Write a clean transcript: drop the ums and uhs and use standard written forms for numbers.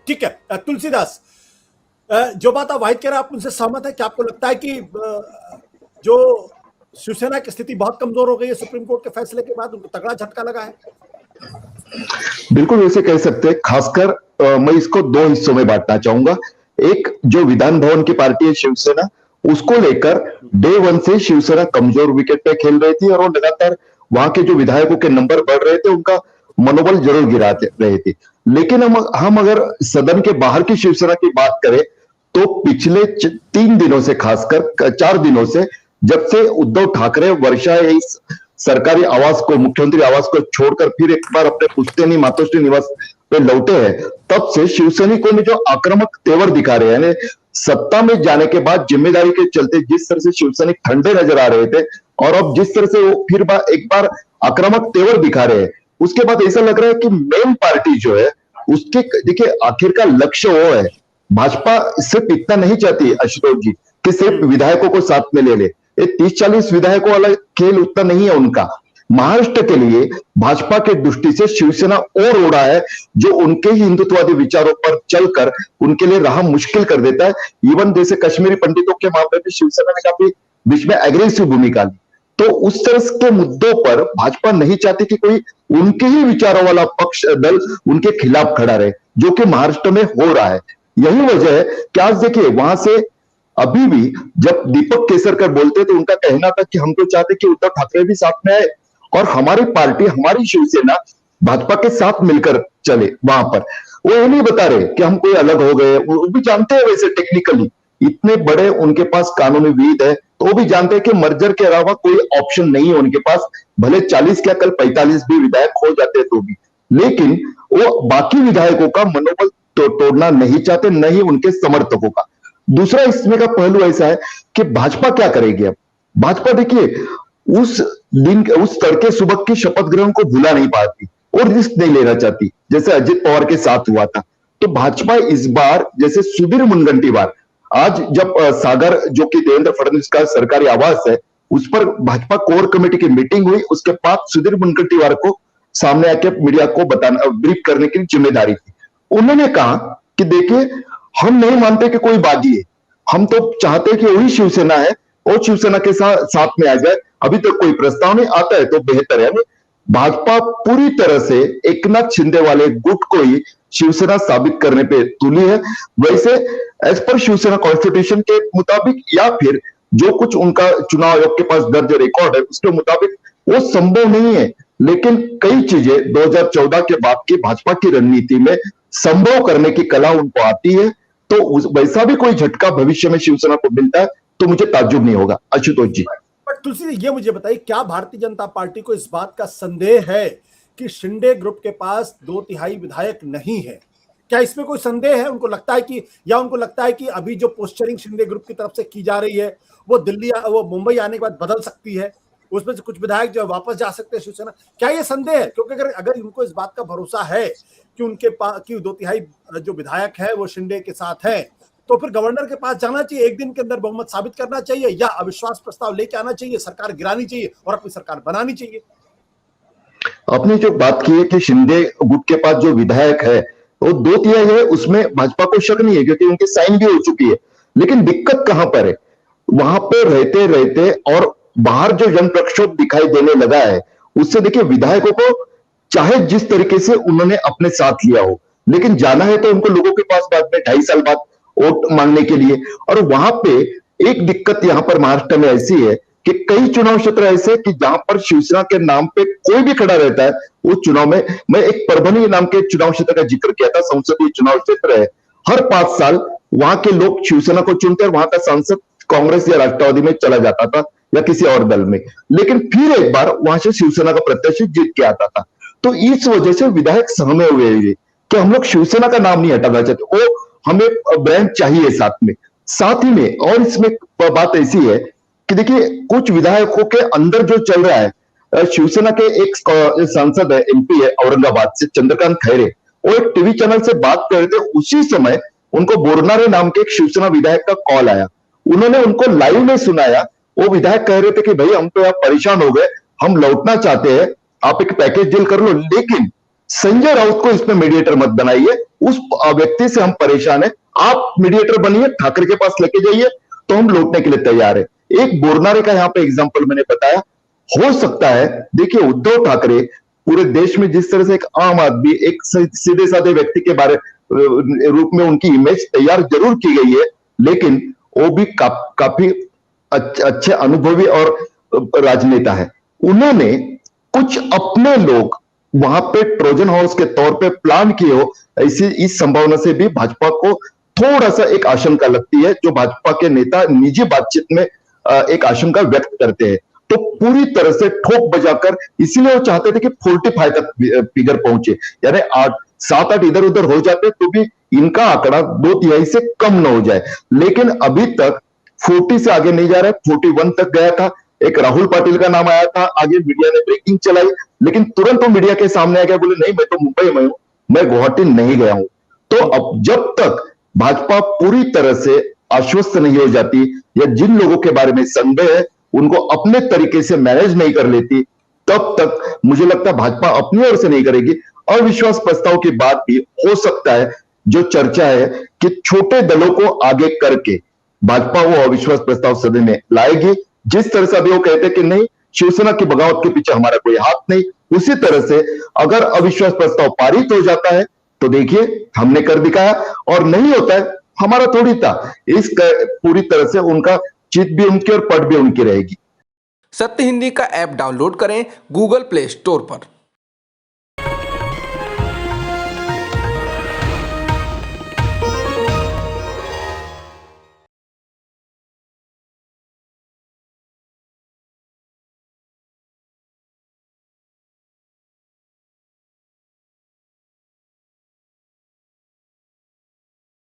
ठीक है, तुलसीदास, जो बात आप वाहिद कह रहे हैं, आप उनसे सहमत है? क्या आपको लगता है कि जो शिवसेना की स्थिति बहुत कमजोर हो गई है सुप्रीम कोर्ट के फैसले के बाद, उनको तगड़ा झटका लगा है? बिल्कुल वैसे कह सकते हैं। खासकर मैं इसको दो हिस्सों में बांटना चाहूंगा। एक जो विधान भवन की पार्टी है शिवसेना, उसको लेकर डे वन से शिवसेना कमजोर विकेट पे खेल रही थी और वो लगातार वहां के जो विधायकों के नंबर बढ़ रहे थे, उनका मनोबल जरूर गिरा रहे थे। लेकिन हम अगर सदन के बाहर की शिवसेना की बात करें तो पिछले 3 दिनों से, खासकर 4 दिनों से, जब से उद्धव ठाकरे वर्षा इस सरकारी आवास को, मुख्यमंत्री आवास को छोड़कर फिर एक बार अपने पुश्तैनी मातोश्री निवास पे लौटे हैं, तब से शिवसैनिकों में जो आक्रामक तेवर दिखा रहे हैं, सत्ता में जाने के बाद जिम्मेदारी के चलते जिस तरह से शिवसैनिक ठंडे नजर आ रहे थे और अब जिस तरह से वो फिर एक बार आक्रामक तेवर दिखा रहे हैं, उसके बाद ऐसा लग रहा है कि मेन पार्टी जो है उसके, देखिए आखिर का लक्ष्य वो है। भाजपा सिर्फ इतना नहीं चाहती आशुतोष जी कि सिर्फ विधायकों को साथ में ले ले। ये 30-40 विधायकों वाला खेल उतना नहीं है उनका। महाराष्ट्र के लिए भाजपा के दृष्टि से शिवसेना और उड़ा है, जो उनके ही हिंदुत्ववादी विचारों पर चलकर उनके लिए राह मुश्किल कर देता है। इवन जैसे कश्मीरी पंडितों के मामले में शिवसेना ने काफी बीच में एग्रेसिव भूमिका ली। तो उस तरह के मुद्दों पर भाजपा नहीं चाहती कि कोई उनके ही विचारों वाला पक्ष दल उनके खिलाफ खड़ा रहे, जो कि महाराष्ट्र में हो रहा है। यही वजह है कि आज देखिए वहां से अभी भी जब दीपक केसरकर बोलते तो उनका कहना था कि हम तो चाहते कि उद्धव ठाकरे भी साथ में आए और हमारी पार्टी, हमारी शिवसेना भाजपा के साथ मिलकर चले। वहां पर वो ये नहीं बता रहे कि हम कोई अलग हो गए। वो भी जानते हैं वैसे टेक्निकली, इतने बड़े उनके पास कानूनी विद है, तो वो भी जानते हैं कि मर्जर के अलावा कोई ऑप्शन नहीं है उनके पास। भले 40 क्या कल 45 भी विधायक हो जाते तो भी, लेकिन वो बाकी विधायकों का मनोबल तोड़ना नहीं चाहते, न ही उनके समर्थकों का। दूसरा इसमें का पहलू ऐसा है कि भाजपा क्या करेगी अब। भाजपा देखिए उस दिन, उस तड़के सुबह की शपथ ग्रहण को भुला नहीं पाती और रिस्क नहीं लेना चाहती, जैसे अजित पवार के साथ हुआ था। तो भाजपा इस बार जैसे सुधीर मुनगंटीवार, आज जब सागर जो कि देवेंद्र फडणवीस का सरकारी आवास है, उस पर भाजपा कोर कमेटी की मीटिंग हुई, उसके बाद सुधीर मुनगंटीवार को सामने आके मीडिया को बताना, ब्रीफ करने की जिम्मेदारी थी। उन्होंने कहा कि देखिए हम नहीं मानते कि कोई बागी है, हम तो चाहते हैं कि वही शिवसेना है और शिवसेना के साथ में आ जाए। अभी तक कोई प्रस्ताव नहीं आता है तो बेहतर है। भाजपा पूरी तरह से एकनाथ शिंदे वाले गुट को ही शिवसेना साबित करने पे तुली है। वैसे एज पर शिवसेना कॉन्स्टिट्यूशन के मुताबिक या फिर जो कुछ उनका चुनाव आयोग के पास दर्ज रिकॉर्ड है उसके मुताबिक वो संभव नहीं है, लेकिन कई चीजें 2014 के बाद की भाजपा की रणनीति में संभव करने की कला उनको आती है। तो वैसा भी कोई झटका भविष्य में शिवसेना को मिलता है तो मुझे ताज्जुब नहीं होगा। आशुतोष जी, बट तुलसी ये मुझे बताइए, क्या भारतीय जनता पार्टी को इस बात का संदेह है कि शिंदे ग्रुप के पास 2/3 विधायक नहीं है? क्या इसमें कोई संदेह है? उनको लगता है कि, या उनको लगता है कि अभी जो पोस्चरिंग शिंदे ग्रुप की तरफ से की जा रही है वो दिल्ली, वो मुंबई आने के बाद बदल सकती है, उसमें से कुछ विधायक जो वापस जा सकते हैं शिवसेना? क्या ये संदेह है? क्योंकि अगर उनको इस बात का भरोसा है कि उनके पास की 2/3 जो विधायक है वो शिंदे के साथ है, तो फिर गवर्नर के पास जाना चाहिए, एक दिन के अंदर बहुमत साबित करना चाहिए, या अविश्वास प्रस्ताव लेके आना चाहिए, सरकार गिरानी चाहिए और अपनी सरकार बनानी चाहिए? आपने जो बात की है कि शिंदे गुट के पास जो विधायक है वो 2/3 है, उसमें भाजपा को शक नहीं है क्योंकि उनकी साइन भी हो चुकी है। लेकिन दिक्कत कहां पर है, वहां पे रहते रहते और बाहर जो जन प्रक्षोभ दिखाई देने लगा है उससे देखिए विधायकों को चाहे जिस तरीके से उन्होंने अपने साथ लिया हो, लेकिन जाना है तो उनको लोगों के पास बाद में 2.5 साल बाद वोट मांगने के लिए। और वहां पे एक दिक्कत यहां पर महाराष्ट्र में ऐसी है कि कई चुनाव क्षेत्र ऐसे कि जहां पर शिवसेना के नाम पे कोई भी खड़ा रहता है वो चुनाव में, मैं एक परभनी नाम के चुनाव क्षेत्र का जिक्र किया था, संसदीय चुनाव क्षेत्र है, हर 5 साल वहां के लोग शिवसेना को चुनते हैं, वहां का सांसद कांग्रेस या राष्ट्रवादी में चला जाता था या किसी और दल में, लेकिन फिर एक बार वहां से शिवसेना का प्रत्याशी जीत के आता था। तो इस वजह से विधायक सहमे हुए हैं कि हम लोग शिवसेना का नाम नहीं हटाना चाहते, वो हमें ब्रांड चाहिए साथ में। साथ ही में और इसमें बात ऐसी है कि देखिए कुछ विधायकों के अंदर जो चल रहा है, शिवसेना के एक सांसद है, एमपी है औरंगाबाद से, चंद्रकांत खैरे, वो एक टीवी चैनल से बात कर रहे थे, उसी समय उनको बोरनारे नाम के एक शिवसेना विधायक का कॉल आया, उन्होंने उनको लाइव में सुनाया। वो विधायक कह रहे थे कि भाई हम तो यहाँ परेशान हो गए, हम लौटना चाहते हैं, आप एक पैकेज डील कर लो, लेकिन संजय राउत को इसमें मीडिएटर मत बनाइए, उस व्यक्ति से हम परेशान हैं, आप मीडिएटर बनिए, ठाकरे के पास लेके जाइए, तो हम लौटने के लिए तैयार है। एक बोरनारे का यहां पे एग्जांपल मैंने बताया, हो सकता है, देखिए उद्धव ठाकरे पूरे देश में जिस तरह से एक आम आदमी, एक सीधे साधे व्यक्ति के बारे रूप में उनकी इमेज तैयार जरूर की गई है, लेकिन वो भी काफी अच्छे अनुभवी और राजनेता है। उन्होंने कुछ अपने लोग वहां पे ट्रोजन हाउस के तौर पे प्लान किए हो, इस संभावना से भी भाजपा को थोड़ा सा एक आशंका लगती है, जो भाजपा के नेता निजी बातचीत में एक आशंका व्यक्त करते हैं। तो पूरी तरह से ठोक बजाकर, इसीलिए वो चाहते थे कि 45 तक फिगर पहुंचे, यानी 7-8 इधर उधर हो जाते तो भी इनका आंकड़ा 2/3 से कम न हो जाए। लेकिन अभी तक 40 से आगे नहीं जा रहा है, 41 तक गया था। एक राहुल पाटिल का नाम आया था, आगे मीडिया ने ब्रेकिंग चलाई, लेकिन तुरंत वो मीडिया के सामने आ गया, बोले नहीं मैं तो मुंबई में हूं, मैं गुवाहाटी नहीं गया हूं। तो अब जब तक भाजपा पूरी तरह से आश्वस्त नहीं हो जाती, या जिन लोगों के बारे में संदेह है उनको अपने तरीके से मैनेज नहीं कर लेती, तब तक मुझे लगता है भाजपा अपनी ओर से नहीं करेगी। अविश्वास प्रस्ताव की बात भी हो सकता है, जो चर्चा है कि छोटे दलों को आगे करके भाजपा वो अविश्वास प्रस्ताव सदन में लाएगी। जिस तरह से अभी वो कहते हैं कि नहीं शिवसेना की बगावत के पीछे हमारा कोई हाथ नहीं, उसी तरह से अगर अविश्वास प्रस्ताव पारित हो जाता है तो देखिए हमने कर दिखाया, और नहीं होता है हमारा थोड़ी था। इस पूरी तरह से उनका चित भी उनकी और पट भी उनकी रहेगी। सत्य हिंदी का ऐप डाउनलोड करें गूगल प्ले स्टोर पर।